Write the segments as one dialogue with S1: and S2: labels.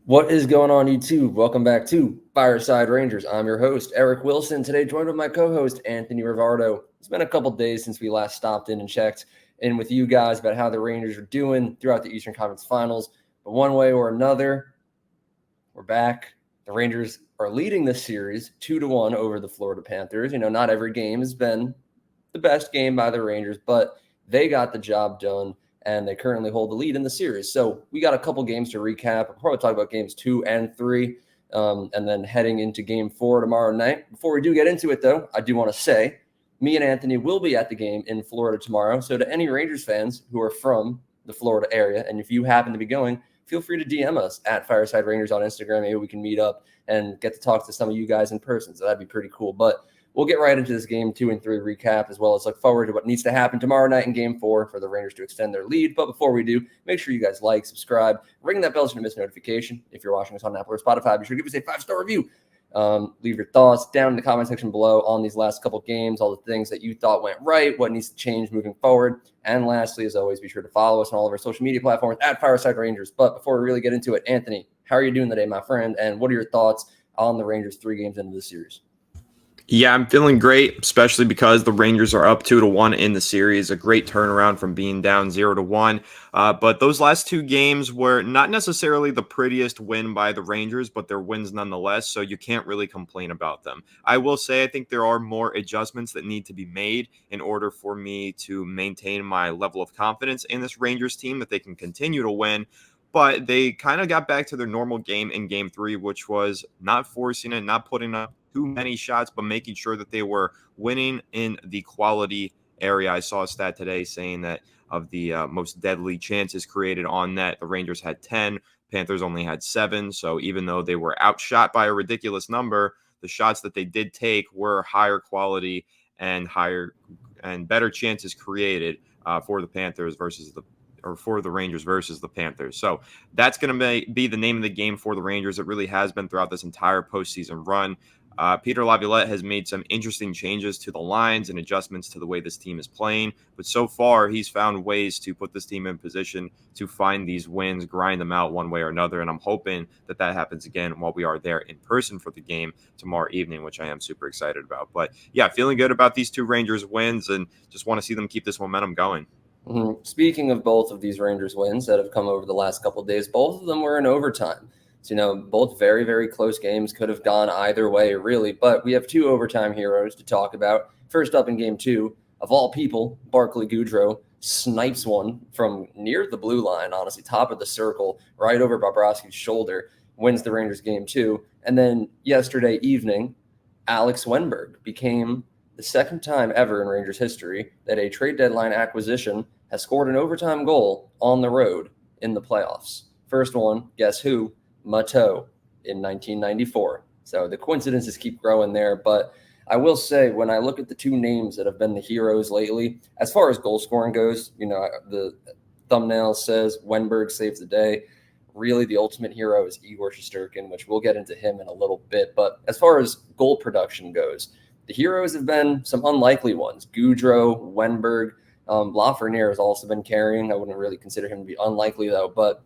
S1: What is going on, YouTube? Welcome back to Fireside Rangers. I'm your host, Eric Wilson. Today, joined with my co-host, Anthony Rivardo. It's been a couple days since we last stopped in and checked in with you guys about how the Rangers are doing throughout the Eastern Conference Finals. But one way or another, we're back. The Rangers are leading this series 2-1 over the Florida Panthers. You know, not every game has been the best game by the Rangers, but they got the job done, and they currently hold the lead in the series. So we got a couple games to recap. We'll probably talk about games 2 and 3, and then heading into game 4 tomorrow night. Before we do get into it, though, I do want to say me and Anthony will be at the game in Florida tomorrow. So to any Rangers fans who are from the Florida area, and if you happen to be going, feel free to DM us at Fireside Rangers on Instagram. Maybe we can meet up and get to talk to some of you guys in person. So that'd be pretty cool. But we'll get right into this game 2 and 3 recap, as well as look forward to what needs to happen tomorrow night in game 4 for the Rangers to extend their lead. But before we do, make sure you guys like, subscribe, ring that bell so you don't miss notification. If you're watching us on Apple or Spotify, be sure to give us a 5-star review. Leave your thoughts down in the comment section below on these last couple games, all the things that you thought went right, what needs to change moving forward. And lastly, as always, be sure to follow us on all of our social media platforms at Fireside Rangers. But before we really get into it, Anthony, how are you doing today, my friend? And what are your thoughts on the Rangers 3 games into the series?
S2: Yeah, I'm feeling great, especially because the Rangers are up 2-1 in the series. A great turnaround from being down 0-1. But those last 2 games were not necessarily the prettiest win by the Rangers, but they're wins nonetheless, so you can't really complain about them. I will say I think there are more adjustments that need to be made in order for me to maintain my level of confidence in this Rangers team that they can continue to win. But they kind of got back to their normal game in game 3, which was not forcing it, not putting up too many shots, but making sure that they were winning in the quality area. I saw a stat today saying that of the most deadly chances created on net, the Rangers had 10, Panthers only had 7. So even though they were outshot by a ridiculous number, the shots that they did take were higher quality and better chances created for the Panthers for the Rangers versus the Panthers. So that's going to be the name of the game for the Rangers. It really has been throughout this entire postseason run. Peter Laviolette has made some interesting changes to the lines and adjustments to the way this team is playing. But so far, he's found ways to put this team in position to find these wins, grind them out one way or another. And I'm hoping that happens again while we are there in person for the game tomorrow evening, which I am super excited about. But yeah, feeling good about these 2 Rangers wins and just want to see them keep this momentum going.
S1: Mm-hmm. Speaking of both of these Rangers wins that have come over the last couple of days, both of them were in overtime. So, both very, very close games, could have gone either way, really. But we have 2 overtime heroes to talk about. First up in game 2, of all people, Barclay Goodrow snipes one from near the blue line, honestly, top of the circle, right over Bobrovsky's shoulder, wins the Rangers game 2. And then yesterday evening, Alex Wennberg became the second time ever in Rangers history that a trade deadline acquisition has scored an overtime goal on the road in the playoffs. First one, guess who? Mateau in 1994. So the coincidences keep growing there. But I will say, when I look at the 2 names that have been the heroes lately, as far as goal scoring goes, the thumbnail says Wennberg saves the day. Really, the ultimate hero is Igor Shesterkin, which we'll get into him in a little bit. But as far as goal production goes, the heroes have been some unlikely ones. Goodrow, Wennberg, Lafreniere has also been carrying. I wouldn't really consider him to be unlikely, though. But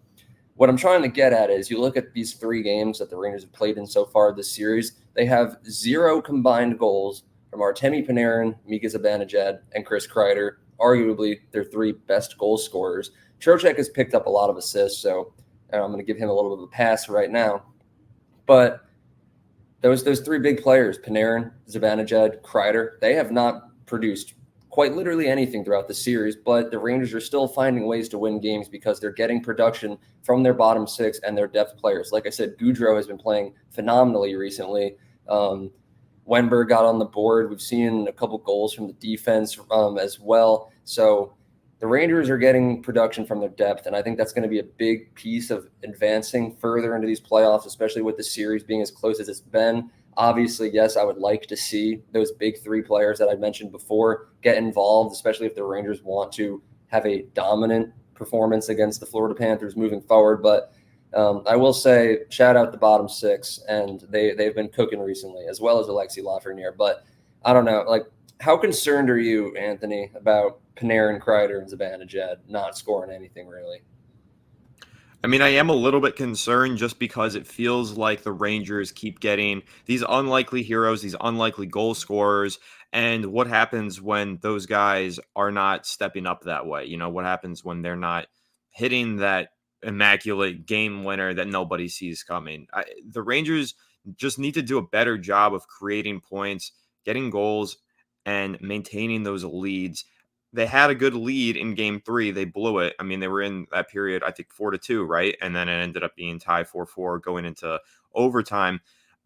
S1: what I'm trying to get at is, you look at these 3 games that the Rangers have played in so far this series, they have 0 combined goals from Artemi Panarin, Mika Zibanejad, and Chris Kreider, arguably their 3 best goal scorers. Trocheck has picked up a lot of assists, so I'm going to give him a little bit of a pass right now. But those 3 big players, Panarin, Zibanejad, Kreider, they have not produced quite literally anything throughout the series, but the Rangers are still finding ways to win games because they're getting production from their bottom 6 and their depth players. Like I said, Goodrow has been playing phenomenally recently. Wennberg got on the board. We've seen a couple goals from the defense as well. So the Rangers are getting production from their depth, and I think that's going to be a big piece of advancing further into these playoffs, especially with the series being as close as it's been. Obviously, yes, I would like to see those big 3 players that I mentioned before get involved, especially if the Rangers want to have a dominant performance against the Florida Panthers moving forward. But I will say, shout out the bottom 6, and they've been cooking recently, as well as Alexi Lafreniere. But I don't know, how concerned are you, Anthony, about Panarin, Kreider, and Zibanejad not scoring anything really?
S2: I mean, I am a little bit concerned just because it feels like the Rangers keep getting these unlikely heroes, these unlikely goal scorers. And what happens when those guys are not stepping up that way? You know, what happens when they're not hitting that immaculate game winner that nobody sees coming? The Rangers just need to do a better job of creating points, getting goals, and maintaining those leads. They had a good lead in game 3. They blew it. I mean, they were in that period, I think 4-2, right? And then it ended up being tie 4-4 going into overtime.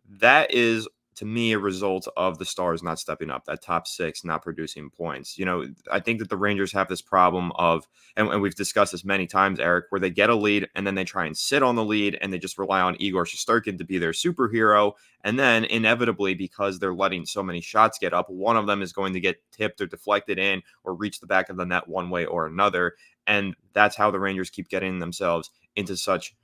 S2: That is, to me, a result of the Stars not stepping up, that top 6 not producing points. You know, I think that the Rangers have this problem of, and we've discussed this many times, Eric, where they get a lead and then they try and sit on the lead and they just rely on Igor Shesterkin to be their superhero. And then inevitably, because they're letting so many shots get up, one of them is going to get tipped or deflected in or reach the back of the net one way or another. And that's how the Rangers keep getting themselves into such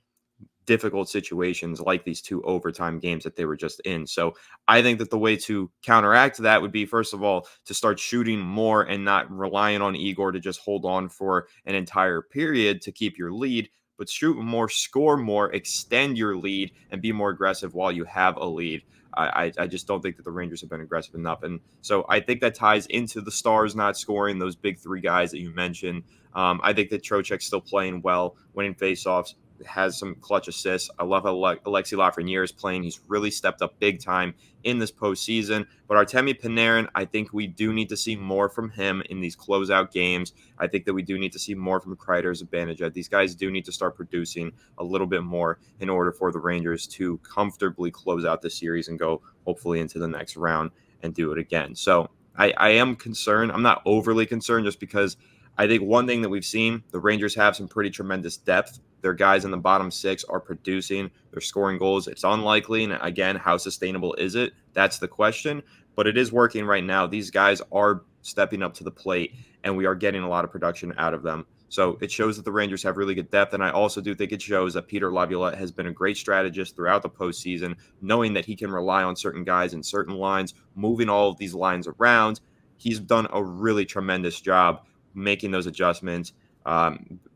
S2: difficult situations like these 2 overtime games that they were just in. So I think that the way to counteract that would be, first of all, to start shooting more and not relying on Igor to just hold on for an entire period to keep your lead, but shoot more, score more, extend your lead, and be more aggressive while you have a lead. I just don't think that the Rangers have been aggressive enough. And so I think that ties into the Stars not scoring, those big 3 guys that you mentioned. I think that Trocheck's still playing well, winning faceoffs, has some clutch assists. I love how Alexi Lafreniere is playing. He's really stepped up big time in this postseason. But Artemi Panarin, I think we do need to see more from him in these closeout games. I think that we do need to see more from Kreider as a Zibanejad. These guys do need to start producing a little bit more in order for the Rangers to comfortably close out the series and go hopefully into the next round and do it again. So I am concerned. I'm not overly concerned just because I think one thing that we've seen, the Rangers have some pretty tremendous depth. Their guys in the bottom 6 are producing. They're scoring goals. It's unlikely. And again, how sustainable is it? That's the question. But it is working right now. These guys are stepping up to the plate, and we are getting a lot of production out of them. So it shows that the Rangers have really good depth. And I also do think it shows that Peter Laviolette has been a great strategist throughout the postseason, knowing that he can rely on certain guys in certain lines, moving all of these lines around. He's done a really tremendous job making those adjustments,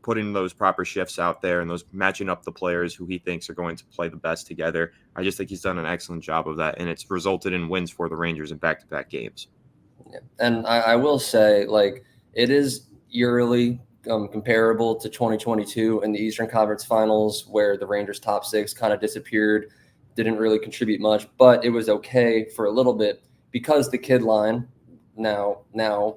S2: putting those proper shifts out there and those matching up the players who he thinks are going to play the best together. I just think he's done an excellent job of that, and it's resulted in wins for the Rangers in back-to-back games.
S1: Yeah. And I will say, like, it is eerily comparable to 2022 in the Eastern Conference Finals, where the Rangers' top 6 kind of disappeared, didn't really contribute much, but it was okay for a little bit because the kid line, now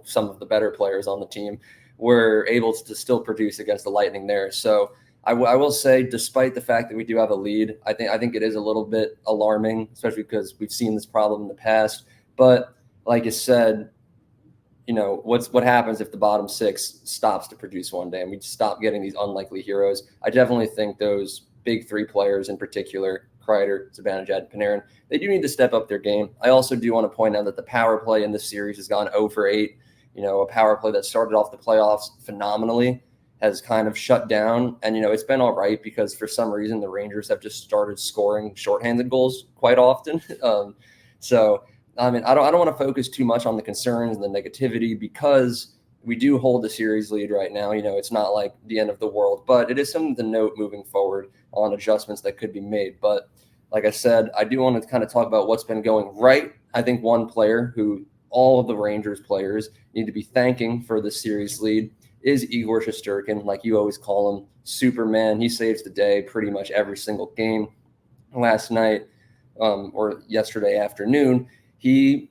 S1: some of the better players on the team, were able to still produce against the Lightning there. So I will say, despite the fact that we do have a lead, I think it is a little bit alarming, especially because we've seen this problem in the past. But like you said, you know, what happens if the bottom 6 stops to produce one day and we stop getting these unlikely heroes? I definitely think those big 3 players in particular, Kreider, Zibanejad, Panarin, they do need to step up their game. I also do want to point out that the power play in this series has gone 0 for 8. You know, a power play that started off the playoffs phenomenally has kind of shut down. And, you know, it's been all right because for some reason the Rangers have just started scoring shorthanded goals quite often. So, I mean, I don't want to focus too much on the concerns and the negativity because we do hold the series lead right now. You know, it's not like the end of the world, but it is something to note moving forward on adjustments that could be made. But like I said, I do want to kind of talk about what's been going right. I think one player who all of the Rangers players need to be thanking for the series lead is Igor Shesterkin, like you always call him, Superman. He saves the day pretty much every single game. Last night or yesterday afternoon, he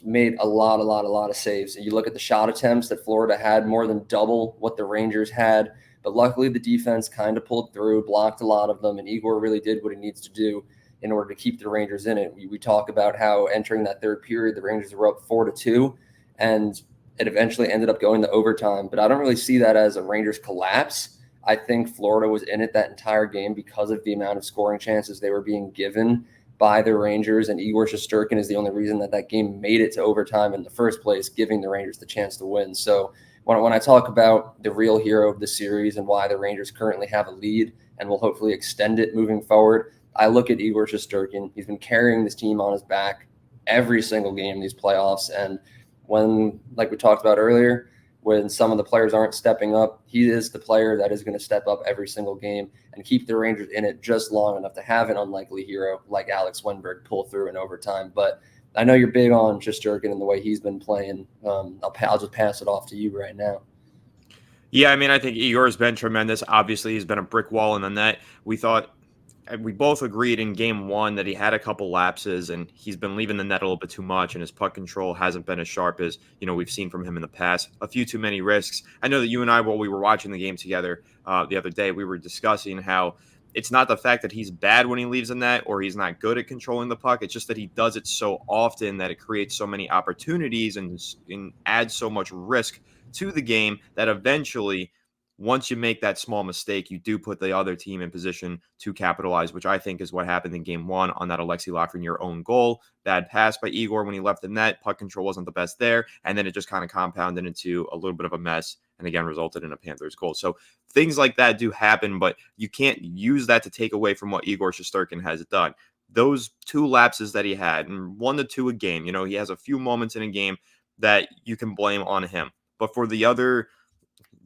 S1: made a lot of saves. And you look at the shot attempts that Florida had, more than double what the Rangers had. But luckily, the defense kind of pulled through, blocked a lot of them, and Igor really did what he needs to do in order to keep the Rangers in it. We talk about how entering that third period, the Rangers were up 4-2, and it eventually ended up going to overtime. But I don't really see that as a Rangers collapse. I think Florida was in it that entire game because of the amount of scoring chances they were being given by the Rangers, and Igor Shesterkin is the only reason that game made it to overtime in the first place, giving the Rangers the chance to win. So when I talk about the real hero of the series and why the Rangers currently have a lead and will hopefully extend it moving forward, I look at Igor Shesterkin. He's been carrying this team on his back every single game in these playoffs. And when, like we talked about earlier, when some of the players aren't stepping up, he is the player that is going to step up every single game and keep the Rangers in it just long enough to have an unlikely hero like Alex Wenberg pull through in overtime. But I know you're big on Shesterkin and the way he's been playing. I'll just pass it off to you right now.
S2: Yeah, I mean, I think Igor's been tremendous. Obviously, he's been a brick wall in the net. We both agreed in game one that he had a couple lapses and he's been leaving the net a little bit too much, and his puck control hasn't been as sharp as we've seen from him in the past. A few too many risks. I know that you and I, while we were watching the game together the other day, we were discussing how it's not the fact that he's bad when he leaves the net or he's not good at controlling the puck. It's just that he does it so often that it creates so many opportunities and adds so much risk to the game that eventually, once you make that small mistake, you do put the other team in position to capitalize, which I think is what happened in game one on that Alexei Lafreniere own goal. Bad pass by Igor when he left the net. Puck control wasn't the best there. And then it just kind of compounded into a little bit of a mess and again resulted in a Panthers goal. So things like that do happen, but you can't use that to take away from what Igor Shesterkin has done. Those two lapses that he had, and 1 to 2 a game, he has a few moments in a game that you can blame on him. But for the other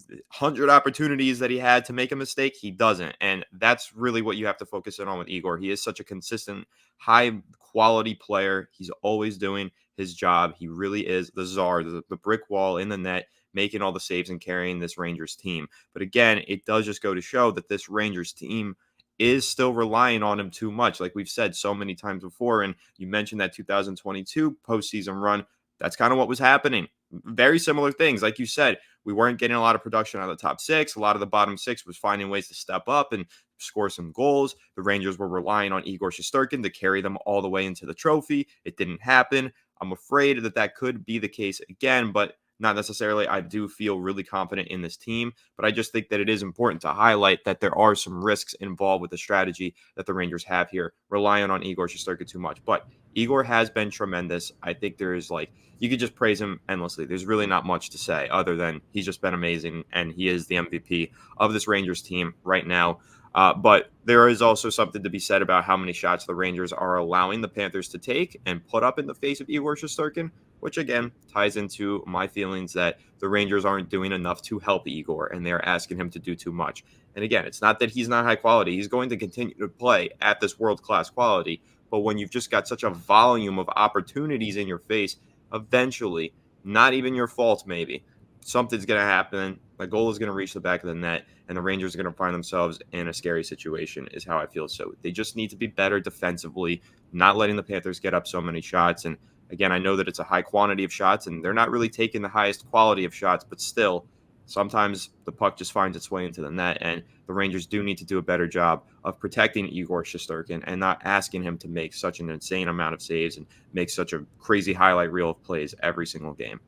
S2: 100 opportunities that he had to make a mistake, he doesn't. And that's really what you have to focus in on with Igor. He is such a consistent, high quality player. He's always doing his job. He really is the czar, the brick wall in the net, making all the saves and carrying this Rangers team. But again, it does just go to show that this Rangers team is still relying on him too much. Like we've said so many times before, and you mentioned that 2022 postseason run, that's kind of what was happening. Very similar things. Like you said, we weren't getting a lot of production out of the top 6. A lot of the bottom 6 was finding ways to step up and score some goals. The Rangers were relying on Igor Shesterkin to carry them all the way into the trophy. It didn't happen. I'm afraid that could be the case again, but not necessarily. I do feel really confident in this team, but I just think that it is important to highlight that there are some risks involved with the strategy that the Rangers have here, relying on Igor Shesterkin too much. But Igor has been tremendous. I think there is you could just praise him endlessly. There's really not much to say other than he's just been amazing, and he is the MVP of this Rangers team right now. But there is also something to be said about how many shots the Rangers are allowing the Panthers to take and put up in the face of Igor Shesterkin, which again ties into my feelings that the Rangers aren't doing enough to help Igor, and they're asking him to do too much. And again, it's not that he's not high quality. He's going to continue to play at this world-class quality. But when you've just got such a volume of opportunities in your face, eventually, not even your fault maybe, something's going to happen. The goal is going to reach the back of the net, and the Rangers are going to find themselves in a scary situation is how I feel. So they just need to be better defensively, not letting the Panthers get up so many shots. And again, I know that it's a high quantity of shots, and they're not really taking the highest quality of shots, but still, sometimes the puck just finds its way into the net, and the Rangers do need to do a better job of protecting Igor Shesterkin and not asking him to make such an insane amount of saves and make such a crazy highlight reel of plays every single game.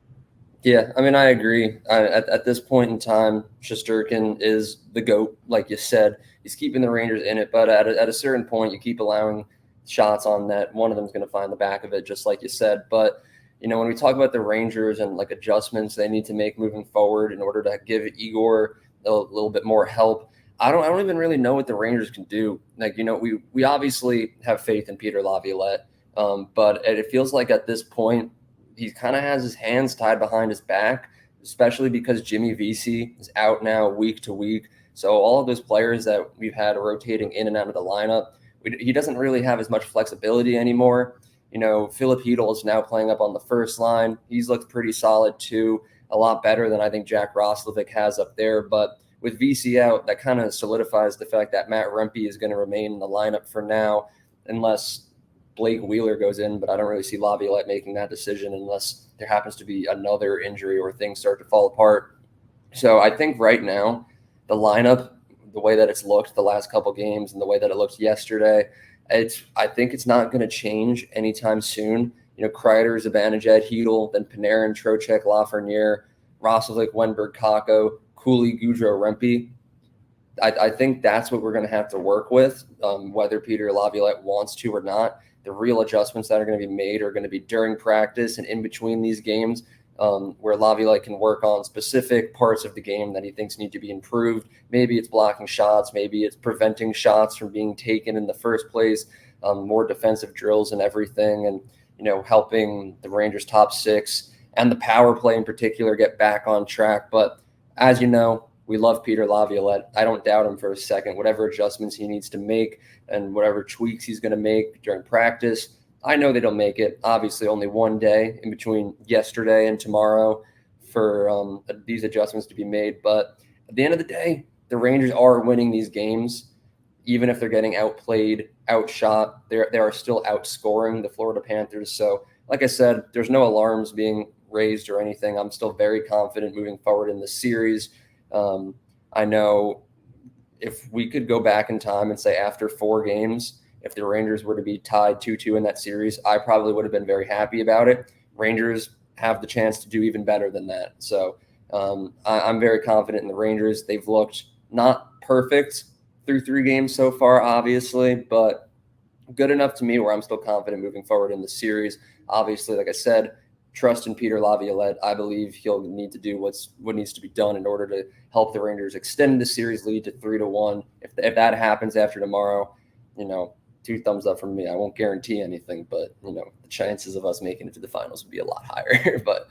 S1: Yeah, I mean, I agree. At this point in time, Shesterkin is the GOAT, like you said. He's keeping the Rangers in it, but at a certain point, you keep allowing shots on net. One of them is going to find the back of it, just like you said. But when we talk about the Rangers and adjustments they need to make moving forward in order to give Igor a little bit more help, I don't even really know what the Rangers can do. We obviously have faith in Peter Laviolette, but it feels like at this point he kind of has his hands tied behind his back, especially because Jimmy Vesey is out now week to week. So all of those players that we've had rotating in and out of the lineup, he doesn't really have as much flexibility anymore. Philip Hedl is now playing up on the first line. He's looked pretty solid too, a lot better than I think Jack Roslovic has up there. But with VC out, that kind of solidifies the fact that Matt Rempe is going to remain in the lineup for now, unless Blake Wheeler goes in. But I don't really see Laviolette making that decision unless there happens to be another injury or things start to fall apart. So I think right now, the lineup, the way that it's looked the last couple games and the way that it looked yesterday, I think it's not going to change anytime soon. Kreider, Zibanejad, Hedl, then Panarin, Trocheck, Lafreniere, Roslovic, Wenberg, Kakko, Cooley, Goudreau, Rempe. I think that's what we're going to have to work with, whether Peter Laviolette wants to or not. The real adjustments that are going to be made are going to be during practice and in between these games, where Laviolette can work on specific parts of the game that he thinks need to be improved. Maybe it's blocking shots. Maybe it's preventing shots from being taken in the first place, more defensive drills and everything, and helping the Rangers top 6 and the power play in particular get back on track. But as you know, we love Peter Laviolette. I don't doubt him for a second. Whatever adjustments he needs to make and whatever tweaks he's going to make during practice, I know they don't make it. Obviously, only one day in between yesterday and tomorrow for these adjustments to be made. But at the end of the day, the Rangers are winning these games. Even if they're getting outplayed, outshot, they are still outscoring the Florida Panthers. So, like I said, there's no alarms being raised or anything. I'm still very confident moving forward in the series. I know if we could go back in time and say after 4 games, if the Rangers were to be tied 2-2 in that series, I probably would have been very happy about it. Rangers have the chance to do even better than that. So I'm very confident in the Rangers. They've looked not perfect through 3 games so far, obviously, but good enough to me where I'm still confident moving forward in the series. Obviously, like I said, trust in Peter Laviolette. I believe he'll need to do what needs to be done in order to help the Rangers extend the series lead to 3-1. If that happens after tomorrow, 2 thumbs up from me. I won't guarantee anything, but the chances of us making it to the finals would be a lot higher. But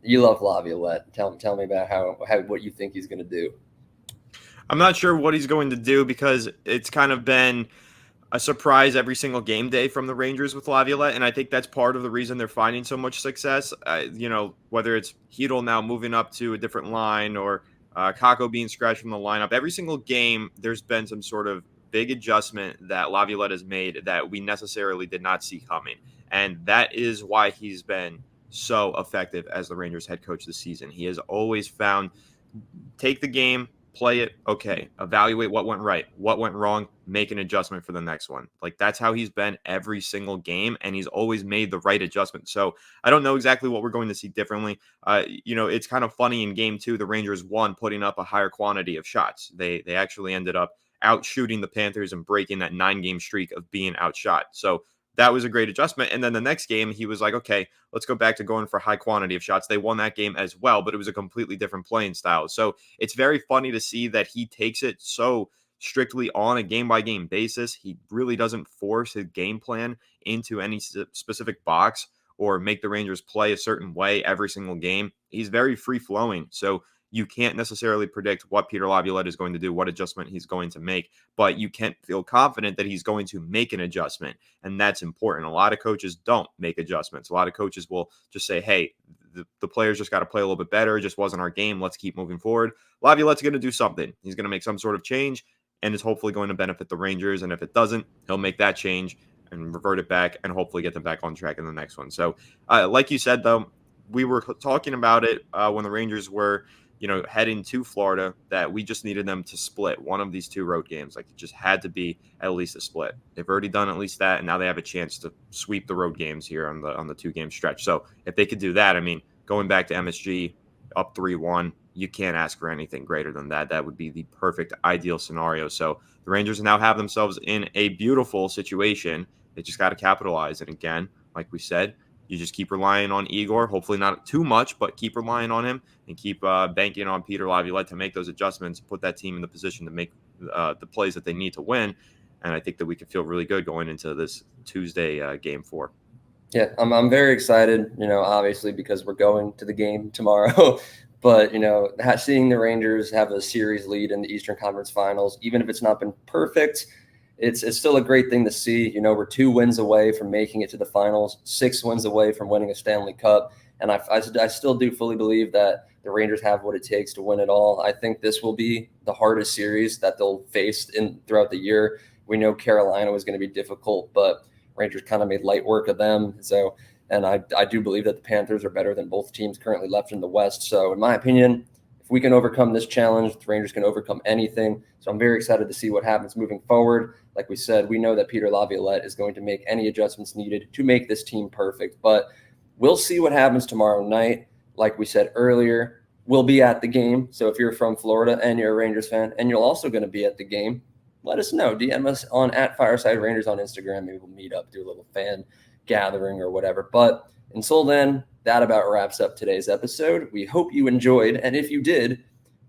S1: you love Laviolette. Tell me about what you think he's going to do.
S2: I'm not sure what he's going to do because it's kind of been a surprise every single game day from the Rangers with Laviolette, and I think that's part of the reason they're finding so much success. Whether it's Hedl now moving up to a different line or Kako being scratched from the lineup, every single game there's been some sort of big adjustment that Laviolette has made that we necessarily did not see coming, and that is why he's been so effective as the Rangers head coach this season. He has always found take the game, play it, okay, evaluate what went right, what went wrong, make an adjustment for the next one. Like that's how he's been every single game, and he's always made the right adjustment. So I don't know exactly what we're going to see differently. It's kind of funny in game 2, the Rangers won putting up a higher quantity of shots. They actually ended up out shooting the Panthers and breaking that 9-game streak of being outshot. So that was a great adjustment. And then the next game, he was like, okay, let's go back to going for high quantity of shots. They won that game as well, but it was a completely different playing style. So it's very funny to see that he takes it so strictly on a game-by-game basis. He really doesn't force his game plan into any specific box or make the Rangers play a certain way every single game. He's very free-flowing. So you can't necessarily predict what Peter Laviolette is going to do, what adjustment he's going to make, but you can feel confident that he's going to make an adjustment, and that's important. A lot of coaches don't make adjustments. A lot of coaches will just say, hey, the players just got to play a little bit better. It just wasn't our game. Let's keep moving forward. Laviolette's going to do something. He's going to make some sort of change, and it's hopefully going to benefit the Rangers, and if it doesn't, he'll make that change and revert it back and hopefully get them back on track in the next one. So like you said, though, we were talking about it when the Rangers were heading to Florida, that we just needed them to split one of these 2 road games. Like it just had to be at least a split. They've already done at least that, and now they have a chance to sweep the road games here on the 2-game stretch. So if they could do that, I mean, going back to MSG up 3-1, you can't ask for anything greater than that. That would be the perfect ideal scenario. So the Rangers now have themselves in a beautiful situation. They just got to capitalize. And again, like we said, you just keep relying on Igor, hopefully not too much, but keep relying on him and keep banking on Peter Laviolette to make those adjustments, put that team in the position to make the plays that they need to win. And I think that we can feel really good going into this Tuesday game 4.
S1: Yeah, I'm very excited, obviously because we're going to the game tomorrow. But, seeing the Rangers have a series lead in the Eastern Conference Finals, even if it's not been perfect, it's still a great thing to see. We're 2 wins away from making it to the finals, 6 wins away from winning a Stanley Cup. And I still do fully believe that the Rangers have what it takes to win it all. I think this will be the hardest series that they'll face throughout the year. We know Carolina was going to be difficult, but Rangers kind of made light work of them. So, and I do believe that the Panthers are better than both teams currently left in the West. So in my opinion, if we can overcome this challenge, the Rangers can overcome anything. So I'm very excited to see what happens moving forward. Like we said, we know that Peter Laviolette is going to make any adjustments needed to make this team perfect. But we'll see what happens tomorrow night. Like we said earlier, we'll be at the game. So if you're from Florida and you're a Rangers fan and you're also going to be at the game, let us know. DM us on @Fireside Rangers on Instagram. Maybe we'll meet up, do a little fan gathering or whatever. But until then, that about wraps up today's episode. We hope you enjoyed. And if you did,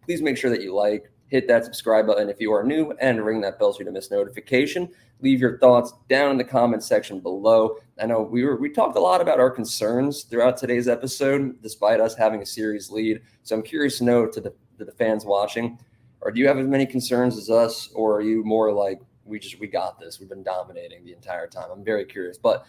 S1: please make sure that you like, hit that subscribe button if you are new, and ring that bell so you don't miss notification. Leave your thoughts down in the comment section below. I know we talked a lot about our concerns throughout today's episode, despite us having a series lead. So I'm curious to know to the fans watching, or do you have as many concerns as us, or are you more like we got this? We've been dominating the entire time. I'm very curious. But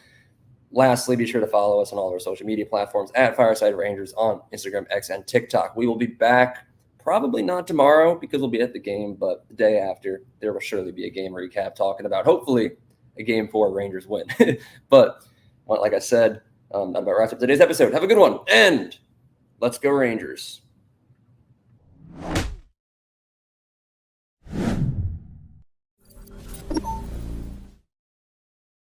S1: lastly, be sure to follow us on all of our social media platforms at Fireside Rangers on Instagram, X, and TikTok. We will be back. Probably not tomorrow because we'll be at the game, but the day after, there will surely be a game recap talking about, hopefully, a Game 4 Rangers win. But like I said, that about wraps up today's episode. Have a good one, and let's go Rangers.